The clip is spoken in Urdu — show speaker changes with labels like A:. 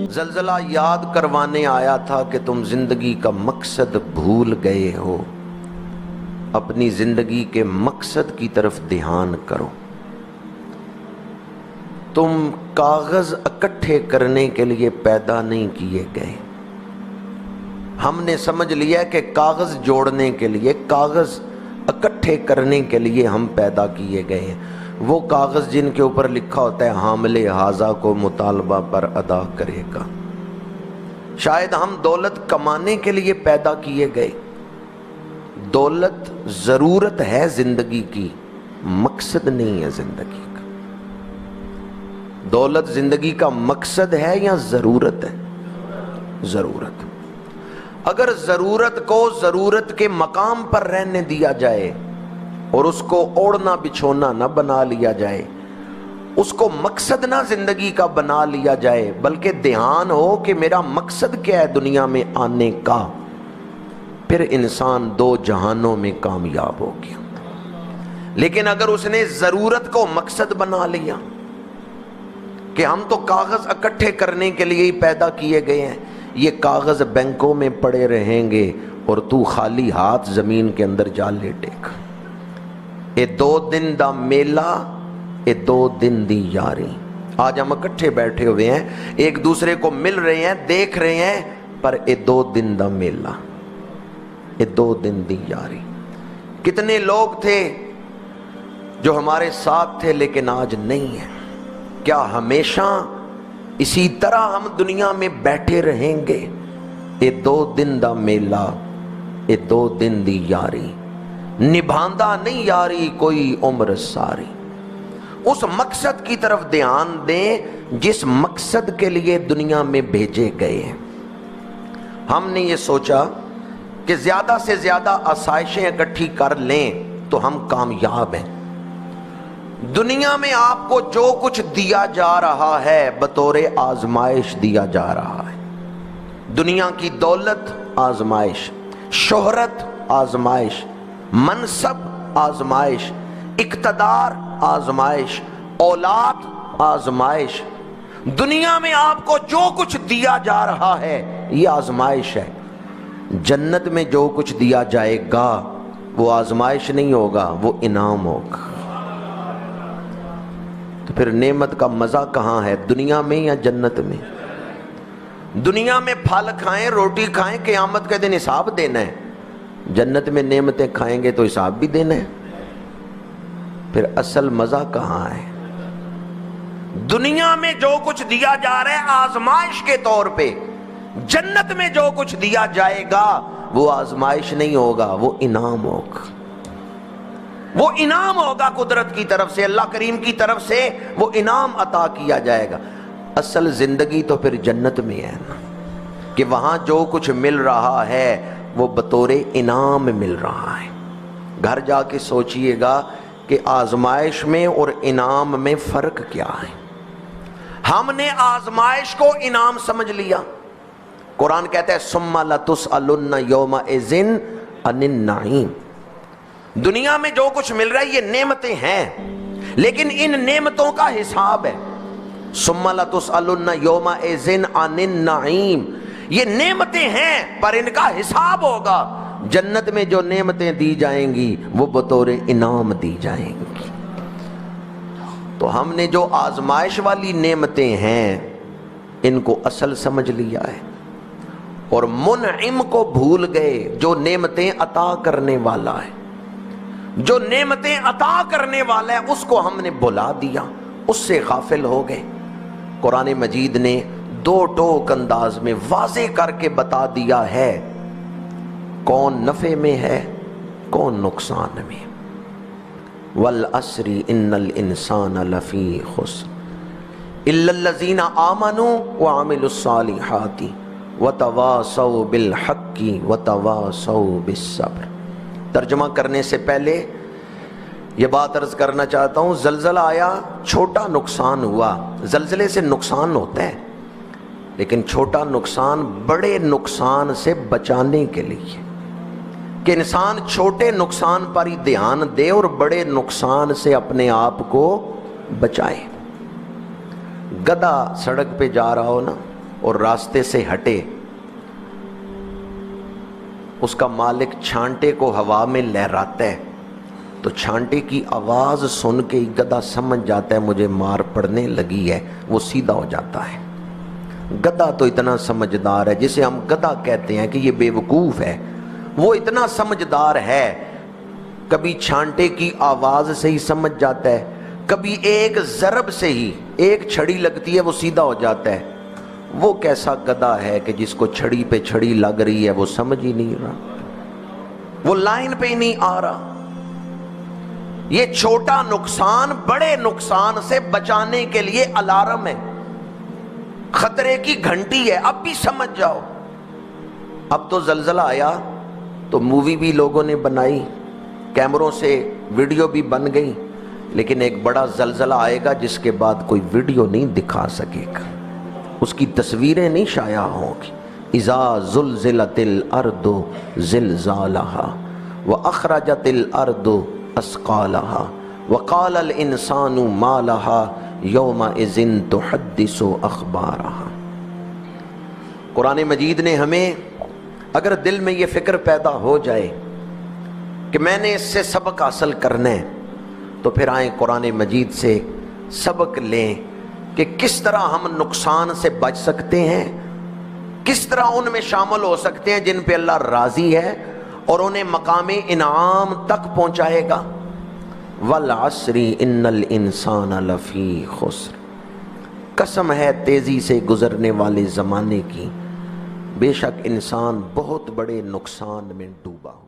A: زلزلہ یاد کروانے آیا تھا کہ تم زندگی کا مقصد بھول گئے ہو، اپنی زندگی کے مقصد کی طرف دھیان کرو۔ تم کاغذ اکٹھے کرنے کے لیے پیدا نہیں کیے گئے۔ ہم نے سمجھ لیا کہ کاغذ جوڑنے کے لیے، کاغذ اکٹھے کرنے کے لیے ہم پیدا کیے گئے ہیں۔ وہ کاغذ جن کے اوپر لکھا ہوتا ہے حامل ہذا کو مطالبہ پر ادا کرے گا۔ شاید ہم دولت کمانے کے لیے پیدا کیے گئے۔ دولت ضرورت ہے زندگی کی، مقصد نہیں ہے زندگی کا۔ دولت زندگی کا مقصد ہے یا ضرورت ہے؟ ضرورت۔ اگر ضرورت کو ضرورت کے مقام پر رہنے دیا جائے اور اس کو اوڑھنا بچھونا نہ بنا لیا جائے، اس کو مقصد نہ زندگی کا بنا لیا جائے، بلکہ دھیان ہو کہ میرا مقصد کیا ہے دنیا میں آنے کا، پھر انسان دو جہانوں میں کامیاب ہو گیا۔ لیکن اگر اس نے ضرورت کو مقصد بنا لیا کہ ہم تو کاغذ اکٹھے کرنے کے لیے ہی پیدا کیے گئے ہیں، یہ کاغذ بینکوں میں پڑے رہیں گے اور تو خالی ہاتھ زمین کے اندر جا لیٹے گا۔ اے دو دن دا میلہ، اے دو دن دی یاری۔ آج ہم اکٹھے بیٹھے ہوئے ہیں، ایک دوسرے کو مل رہے ہیں، دیکھ رہے ہیں، پر اے دو دن دا میلہ، اے دو دن دی یاری۔ کتنے لوگ تھے جو ہمارے ساتھ تھے لیکن آج نہیں ہیں۔ کیا ہمیشہ اسی طرح ہم دنیا میں بیٹھے رہیں گے؟ اے دو دن دا میلہ، اے دو دن دی یاری، نبھاندہ نہیں یاری کوئی عمر ساری۔ اس مقصد کی طرف دھیان دیں جس مقصد کے لیے دنیا میں بھیجے گئے ہیں۔ ہم نے یہ سوچا کہ زیادہ سے زیادہ آسائشیں اکٹھی کر لیں تو ہم کامیاب ہیں۔ دنیا میں آپ کو جو کچھ دیا جا رہا ہے بطور آزمائش دیا جا رہا ہے۔ دنیا کی دولت آزمائش، شہرت آزمائش، منصب آزمائش، اقتدار آزمائش، اولاد آزمائش۔ دنیا میں آپ کو جو کچھ دیا جا رہا ہے یہ آزمائش ہے۔ جنت میں جو کچھ دیا جائے گا وہ آزمائش نہیں ہوگا، وہ انعام ہوگا۔ تو پھر نعمت کا مزہ کہاں ہے، دنیا میں یا جنت میں؟ دنیا میں پھل کھائیں، روٹی کھائیں، قیامت کے دن حساب دینا ہے۔ جنت میں نعمتیں کھائیں گے تو حساب بھی دینا ہے۔ پھر اصل مزہ کہاں ہے؟ دنیا میں جو کچھ دیا جا رہا ہے آزمائش کے طور پہ، جنت میں جو کچھ دیا جائے گا وہ آزمائش نہیں ہوگا، وہ انعام ہوگا۔ وہ انعام ہوگا قدرت کی طرف سے، اللہ کریم کی طرف سے وہ انعام عطا کیا جائے گا۔ اصل زندگی تو پھر جنت میں ہے نا، کہ وہاں جو کچھ مل رہا ہے وہ بطور انعام مل رہا ہے۔ گھر جا کے سوچئے گا کہ آزمائش میں اور انعام میں فرق کیا ہے۔ ہم نے آزمائش کو انعام سمجھ لیا۔ قرآن کہتا ہے ثم لتسألن یومئذ عن النعیم۔ دنیا میں جو کچھ مل رہا ہے یہ نعمتیں ہیں، لیکن ان نعمتوں کا حساب ہے۔ ثم لتسألن یومئذ عن النعیم، یہ نعمتیں ہیں پر ان کا حساب ہوگا۔ جنت میں جو نعمتیں دی جائیں گی وہ بطور انعام دی جائیں گی۔ تو ہم نے جو آزمائش والی نعمتیں ہیں ان کو اصل سمجھ لیا ہے، اور منعم کو بھول گئے جو نعمتیں عطا کرنے والا ہے۔ جو نعمتیں عطا کرنے والا ہے اس کو ہم نے بھلا دیا، اس سے غافل ہو گئے۔ قرآن مجید نے دو ٹوک انداز میں واضح کر کے بتا دیا ہے کون نفع میں ہے کون نقصان میں۔ والعصر ان الانسان لفی خسر الا الذین آمنوا وعملوا الصالحات وتواصوا بالحق وتواصوا بالصبر۔ ترجمہ کرنے سے پہلے یہ بات عرض کرنا چاہتا ہوں، زلزلہ آیا، چھوٹا نقصان ہوا۔ زلزلے سے نقصان ہوتا ہے لیکن چھوٹا نقصان بڑے نقصان سے بچانے کے لیے، کہ انسان چھوٹے نقصان پر ہی دھیان دے اور بڑے نقصان سے اپنے آپ کو بچائے۔ گدھا سڑک پہ جا رہا ہو نا، اور راستے سے ہٹے، اس کا مالک چھانٹے کو ہوا میں لہراتا ہے تو چھانٹے کی آواز سن کے ہی گدھا سمجھ جاتا ہے مجھے مار پڑنے لگی ہے، وہ سیدھا ہو جاتا ہے۔ گدھا تو اتنا سمجھدار ہے، جسے ہم گدھا کہتے ہیں کہ یہ بے وقوف ہے، وہ اتنا سمجھدار ہے، کبھی چھانٹے کی آواز سے ہی سمجھ جاتا ہے، کبھی ایک ضرب سے ہی، ایک چھڑی لگتی ہے وہ سیدھا ہو جاتا ہے۔ وہ کیسا گدھا ہے کہ جس کو چھڑی پہ چھڑی لگ رہی ہے وہ سمجھ ہی نہیں رہا، وہ لائن پہ ہی نہیں آ رہا۔ یہ چھوٹا نقصان بڑے نقصان سے بچانے کے لیے الارم ہے، خطرے کی گھنٹی ہے، اب بھی سمجھ جاؤ۔ اب تو زلزلہ آیا تو مووی بھی لوگوں نے بنائی، کیمروں سے ویڈیو بھی بن گئی، لیکن ایک بڑا زلزلہ آئے گا جس کے بعد کوئی ویڈیو نہیں دکھا سکے گا، اس کی تصویریں نہیں شائع ہوں گی۔ اذا زلزلت الارض زلزالها واخرجت الارض اثقالها وقال الانسان ما لها يومئذ تحدث اخبارها۔ قرآن مجید نے ہمیں، اگر دل میں یہ فکر پیدا ہو جائے کہ میں نے اس سے سبق حاصل کرنا ہے، تو پھر آئیں قرآن مجید سے سبق لیں کہ کس طرح ہم نقصان سے بچ سکتے ہیں، کس طرح ان میں شامل ہو سکتے ہیں جن پہ اللہ راضی ہے اور انہیں مقام انعام تک پہنچائے گا۔ والعصر ان الانسان لفی خسر، قسم ہے تیزی سے گزرنے والے زمانے کی، بے شک انسان بہت بڑے نقصان میں ڈوبا ہو۔